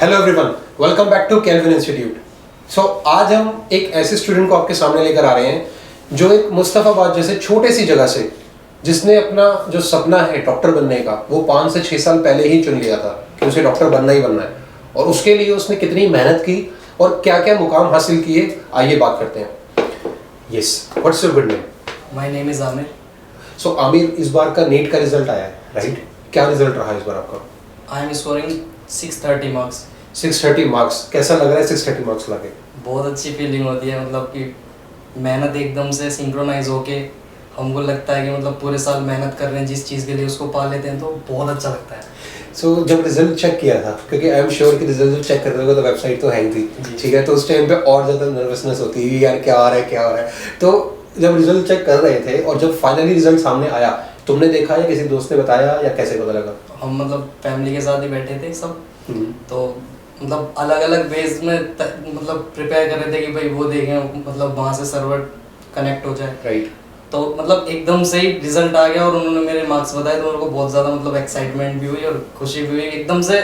Hello everyone, welcome back to Kelvin Institute. So आज हम एक ऐसे स्टूडेंट को आपके सामने लेकर आ रहे हैं जो एक मुस्तफाबाद जैसे छोटे सी जगह से, जिसने अपना जो सपना है डॉक्टर बनने का वो 5 से 6 साल पहले ही चुन लिया था कि उसे डॉक्टर बनना ही बनना है। और उसके लिए उसने कितनी मेहनत की और क्या क्या मुकाम हासिल किए, आइए बात करते हैं। Yes, what's your good name? My name is Aamir. So Aamir, इस बार का नीट का रिजल्ट आया है, राइट? क्या रिजल्ट रहा इस बार आपका? I am scoring 630 marks. 630 marks. कैसा लग रहा है 630 मार्क्स लाके? बहुत अच्छी फीलिंग होती है, मतलब कि मेहनत एकदम से सिंक्रोनाइज होके हमको लगता है कि मतलब पूरे साल मेहनत कर रहे हैं जिस चीज़ के लिए, उसको पा लेते हैं तो बहुत अच्छा लगता है। सो जब रिजल्ट चेक किया था, क्योंकि आई एम श्योर कि रिजल्ट जब चेक कर रहे हो तो वेबसाइट तो हैंग थी, ठीक है, तो उस टाइम पे और ज़्यादा नर्वसनेस होती है यार क्या आ रहा है क्या हो रहा है। तो जब रिजल्ट चेक कर रहे थे और जब फाइनली रिजल्ट सामने आया, तुमने देखा या किसी दोस्त ने बताया या कैसे पता लगा? हम मतलब फैमिली के साथ ही बैठे थे सब, तो मतलब अलग अलग वेज में मतलब प्रिपेयर कर रहे थे कि भाई वो देखें, मतलब वहाँ से सर्वर कनेक्ट हो जाए, राइट। तो मतलब एकदम से ही रिजल्ट आ गया और उन्होंने मेरे मार्क्स बताए तो मेरे को बहुत ज़्यादा मतलब एक्साइटमेंट भी हुई और खुशी भी हुई। एकदम से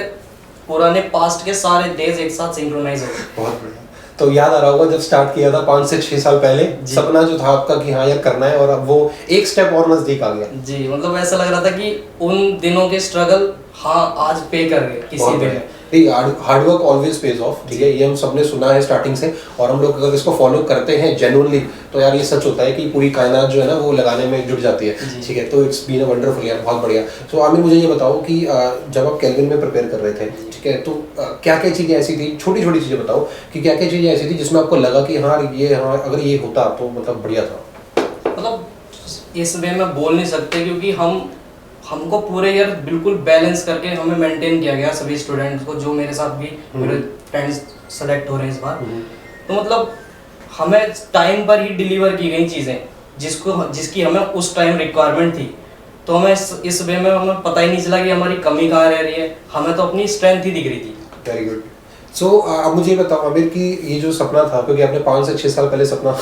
पुराने पास्ट के सारे डेज एक साथ सिंक्रोनाइज हो गए। बहुत बढ़िया। तो याद आ रहा होगा जब स्टार्ट किया था 5 से 6 साल पहले, सपना जो था आपका कि हाँ यार करना है, और अब वो एक स्टेप और नजदीक आ गया। जी, मतलब ऐसा लग रहा था कि उन दिनों के स्ट्रगल हाँ आज पे कर रहे किसी भी। Hard work always page of, ठीक है, ये हम सबने सुना है स्टार्टिंग से, और हम लोग अगर इसको फॉलो करते हैं जेन्युइनली तो यार ये सच होता है कि पूरी कायनात जो है ना वो लगाने में जुट जाती है, ठीक है। तो इट्स बीन अ वंडरफुल यार, बहुत बढ़िया। सो आमिर, मुझे ये बताओ कि जब आप केल्विन में प्रिपेयर कर रहे थे, ठीक है, तो क्या क्या चीज़ें ऐसी थी, छोटी छोटी चीज़ें बताओ कि क्या क्या चीज़ें ऐसी थी जिसमें आपको लगा कि हाँ ये, हाँ अगर ये होता तो मतलब बढ़िया था? मतलब इस वे में बोल नहीं सकते क्योंकि हमको पूरे ईयर बिल्कुल बैलेंस करके हमें मेंटेन किया गया सभी स्टूडेंट्स को, जो मेरे साथ भी मेरे फ्रेंड्स सेलेक्ट हो रहे हैं इस बार। तो मतलब हमें टाइम पर ही डिलीवर की गई चीज़ें जिसकी हमें उस टाइम रिक्वायरमेंट थी। तो हमें इस वे में हमें पता ही नहीं चला कि हमारी कमी कहाँ रह रही है, हमें तो अपनी स्ट्रेंथ ही दिख रही थी। Very good. सो अब मुझे बताओ आमिर कि ये जो सपना था, क्योंकि आपने 5 से 6 साल पहले सपना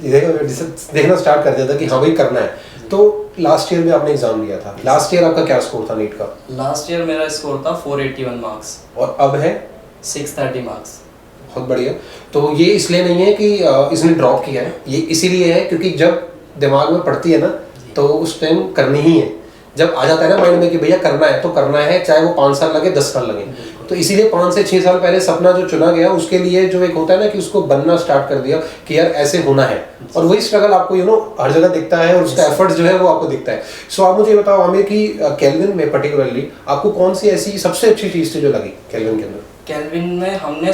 देखना स्टार्ट कर दिया था कि हाँ भाई करना है, तो लास्ट ईयर में आपने एग्जाम दिया था। लास्ट ईयर आपका क्या स्कोर था नीट का? लास्ट ईयर मेरा स्कोर था 481 मार्क्स और अब है 630 मार्क्स। बहुत बढ़िया। तो ये इसलिए नहीं है कि इसने ड्रॉप किया है, ये इसीलिए है क्योंकि जब दिमाग में पड़ती है ना तो उस टाइम करनी ही है। जब आ जाता है ना माइंड में कि भैया करना है तो करना है, चाहे वो 5 साल लगे 10 साल लगे। तो इसीलिए 5 से 6 साल पहले सपना जो चुना गया उसके लिए जो एक होता है ना कि उसको बनना स्टार्ट कर दिया कि यार ऐसे होना है, और वही स्ट्रगल आपको हर जगह दिखता है और उसका एफर्ट जो है वो आपको दिखता है। सो आप मुझे बताओ आमिर कि केल्विन में पर्टिकुलरली आपको कौन सी ऐसी सबसे अच्छी चीज़ थी जो लगी केल्विन के अंदर? केल्विन में हमने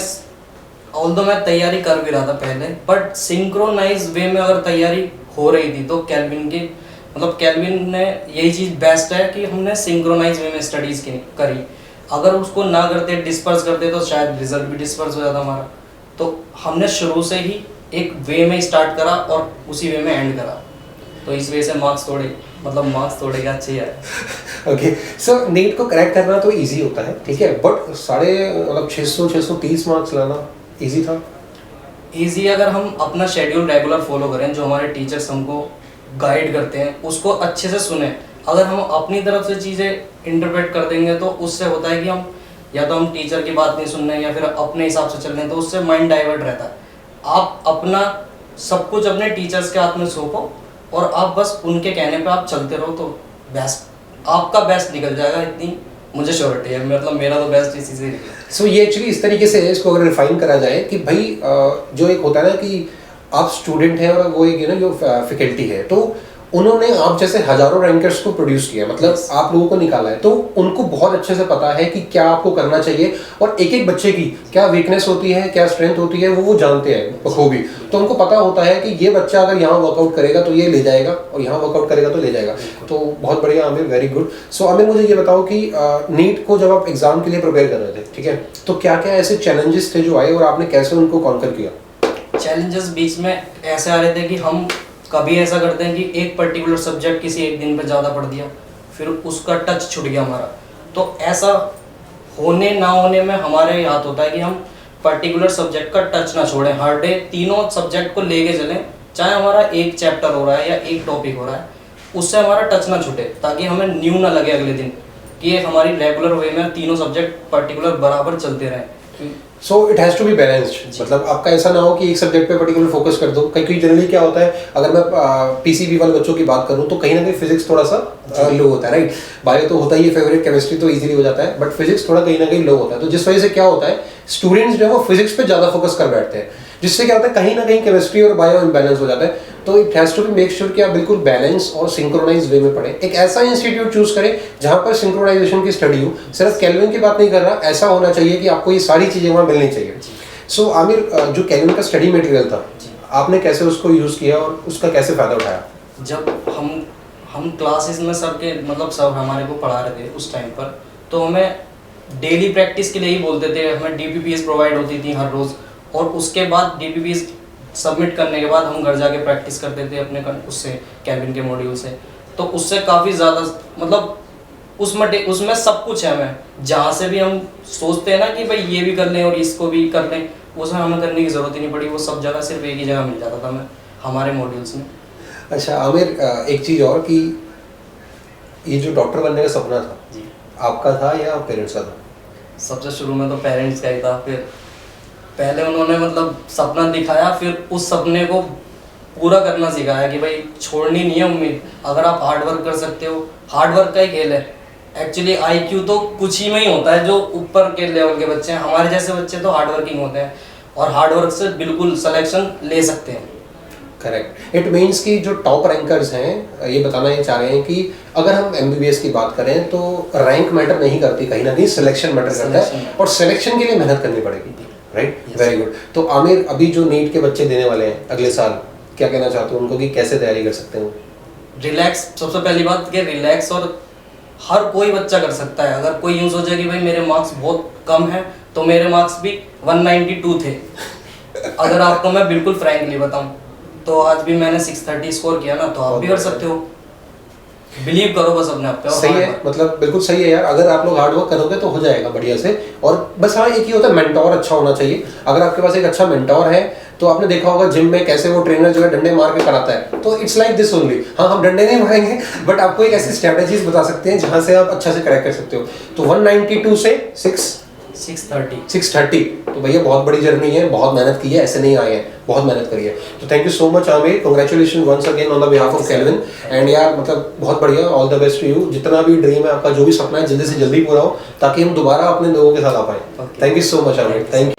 ऑल्दो मैं तैयारी कर भी रहा था पहले, बट सिंक्रोनाइज वे में अगर तैयारी हो रही थी तो केल्विन की मतलब केल्विन ने यही चीज़ बेस्ट है कि हमने सिंक्रोनाइज वे में स्टडीज़ करी। अगर उसको ना करते, डिस्पर्स करते तो शायद रिजल्ट भी डिस्पर्स हो जाता हमारा। तो हमने शुरू से ही एक वे में स्टार्ट करा और उसी वे में एंड करा, तो इस वजह से मार्क्स थोड़े अच्छे आए। ओके, सो नीट को क्रैक करना तो इजी होता है, ठीक है, बट 630 मार्क्स लाना इजी था? इजी अगर हम अपना शेड्यूल रेगुलर फॉलो करें, जो हमारे टीचर्स हमको गाइड करते हैं उसको अच्छे से सुने। अगर हम अपनी तरफ से चीज़ें इंटरप्रेट कर देंगे तो उससे होता है कि हम या तो हम टीचर की बात नहीं सुन रहे हैं या फिर अपने हिसाब से चल रहे हैं, तो उससे माइंड डाइवर्ट रहता है। आप अपना सब कुछ अपने टीचर्स के हाथ में सौंपो और आप बस उनके कहने पे आप चलते रहो तो बेस्ट, आपका बेस्ट निकल जाएगा, इतनी मुझे श्योरिटी है। मतलब मेरा तो बेस्ट इसी से निकला। सो ये एक्चुअली इस तरीके से है, इसको अगर रिफाइन करा जाए कि भाई जो एक होता है ना कि आप स्टूडेंट हैं और वो एक जो फैकल्टी है, तो उन्होंने आप जैसे हजारों रैंकर्स को प्रोड्यूस किया, मतलब आप लोगों को निकाला है, तो उनको बहुत अच्छे से पता है कि क्या आपको करना चाहिए और एक एक बच्चे की क्या वीकनेस होती है, क्या स्ट्रेंथ होती है, वो जानते हैं बखूबी। तो उनको पता होता है कि ये बच्चा अगर यहाँ वर्कआउट करेगा तो ये ले जाएगा और यहाँ वर्कआउट करेगा तो ले जाएगा। तो बहुत बढ़िया आमिर, वेरी गुड। सो आमिर, मुझे ये बताओ कि नीट को जब आप एग्जाम के लिए प्रिपेयर कर रहे थे, ठीक है, तो क्या क्या ऐसे चैलेंजेस थे जो आए और आपने कैसे उनको कॉन्कर किया? चैलेंजेस बीच में ऐसे आ रहे थे कि हम कभी ऐसा करते हैं कि एक पर्टिकुलर सब्जेक्ट किसी एक दिन पे ज़्यादा पढ़ दिया, फिर उसका टच छूट गया हमारा। तो ऐसा होने ना होने में हमारे हाथ होता है कि हम पर्टिकुलर सब्जेक्ट का टच ना छोड़ें, हर डे तीनों सब्जेक्ट को लेके चलें, चाहे हमारा एक चैप्टर हो रहा है या एक टॉपिक हो रहा है, उससे हमारा टच ना छूटे, ताकि हमें न्यू ना लगे अगले दिन कि ये हमारी रेगुलर वे में तीनों सब्जेक्ट पर्टिकुलर बराबर चलते रहें। So it has to be balanced, मतलब आपका ऐसा ना हो कि एक सब्जेक्ट पे पर्टिकुलर फोकस कर दो। क्योंकि जनरली क्या होता है, अगर मैं पीसीबी वाले बच्चों की बात करूं तो कहीं ना कहीं फिजिक्स थोड़ा सा लो होता है, राइट। बायो तो होता ही है फेवरेट, केमिस्ट्री तो इजीली हो जाता है, बट फिजिक्स थोड़ा कहीं ना कहीं लो होता है। तो जिस वजह से क्या होता है, स्टूडेंट्स जो है वो फिजिक्स पे ज़्यादा फोकस कर बैठते हैं, जिससे क्या होता है कहीं ना कहीं केमिस्ट्री और बायो इम्बैलेंस हो जाता है। तो it has to be make sure कि आप बिल्कुल बैलेंस और सिंक्रोनाइज वे में पढ़ें। एक ऐसा इंस्टीट्यूट चूज करें जहाँ पर सिंक्रोनाइजेशन की स्टडी हो। सिर्फ केल्विन की बात नहीं कर रहा, ऐसा होना चाहिए कि आपको ये सारी चीज़ें वहाँ मिलनी चाहिए। सो आमिर, जो केल्विन का स्टडी मटेरियल था, आपने कैसे उसको यूज़ किया और उसका कैसे फ़ायदा उठाया? जब हम क्लासेस में सर के मतलब सर हमारे को पढ़ा रहे थे उस टाइम पर, तो हमें डेली प्रैक्टिस के लिए ही बोलते थे। हमें डीपीपीएस प्रोवाइड होती थी हर रोज़, और उसके बाद डीपीपीएस सबमिट करने के बाद हम घर जाके प्रैक्टिस करते थे अपने उससे केल्विन के मॉड्यूल से। तो उससे काफ़ी ज़्यादा मतलब उसमें सब कुछ है। हमें जहाँ से भी हम सोचते हैं ना कि भाई ये भी कर लें और इसको भी कर लें, उसमें हमें करने की ज़रूरत ही नहीं पड़ी। वो सब जगह सिर्फ एक ही जगह मिल जाता था हमें हमारे मॉड्यूल्स में। अच्छा आमिर, एक चीज़ और कि ये जो डॉक्टर बनने का सपना था जी, आपका था या पेरेंट्स का था? सबसे शुरू में तो पेरेंट्स का ही था। फिर पहले उन्होंने मतलब सपना दिखाया, फिर उस सपने को पूरा करना सिखाया कि भाई छोड़नी नहीं है उम्मीद। अगर आप हार्ड वर्क कर सकते हो, हार्ड वर्क का ही खेल है एक्चुअली। आईक्यू तो कुछ ही में ही होता है, जो ऊपर के लेवल के बच्चे हैं, हमारे जैसे बच्चे तो हार्ड वर्किंग होते हैं और हार्ड वर्क से बिल्कुल सिलेक्शन ले सकते हैं। करेक्ट। इट मीन्स कि जो टॉप रैंकर्स हैं ये बताना ये चाह रहे हैं कि अगर हम एमबीबीएस की बात करें तो रैंक मैटर नहीं करती, कहीं ना कहीं सिलेक्शन मैटर करता है, और सिलेक्शन के लिए मेहनत करनी पड़ेगी, राइट। Very good. तो आमिर, अभी जो नीट के बच्चे देने वाले हैं अगले साल, क्या कहना चाहते हो उनको कि कैसे तैयारी कर सकते हैं? रिलैक्स, सबसे पहली बात कि रिलैक्स, और हर कोई बच्चा कर सकता है। अगर कोई यूँ सोचे कि भाई मेरे मार्क्स बहुत कम हैं, तो मेरे मार्क्स भी 192 थे। अगर आपको मैं बिल्कुल फ्रैंकली बताऊं तो आज भी मैंने 630 स्कोर किया ना, तो आप भी कर सकते हो। बिलीव करो बस अपने आप पे। सही है, मतलब बिल्कुल सही है यार। अगर आप लोग हार्ड वर्क करोगे तो हो जाएगा बढ़िया से। और बस हाँ, एक ही होता है मेंटोर अच्छा होना चाहिए। अगर आपके पास एक अच्छा मेंटोर है तो आपने देखा होगा जिम में कैसे वो ट्रेनर जो है डंडे मार के कराता है, तो इट्स लाइक दिस ओनली। हाँ, हम डंडे नहीं मारेंगे, बट आपको एक ऐसी स्ट्रेटजीज बता सकते हैं जहां से आप अच्छा से करेक्ट कर सकते हो। तो 192 से 630, तो भैया बहुत बड़ी जर्नी है, बहुत मेहनत की है, ऐसे नहीं आए हैं, बहुत मेहनत करी है। तो thank you so much Aamir, congratulation once again on the behalf of Kelvin. And यार मतलब बहुत बढ़िया, all the best to you. जितना भी ड्रीम है आपका, जो भी सपना है, जल्दी से जल्दी पूरा हो ताकि हम दोबारा अपने लोगों के साथ आ पाए। Thank you so much Aamir, thank you.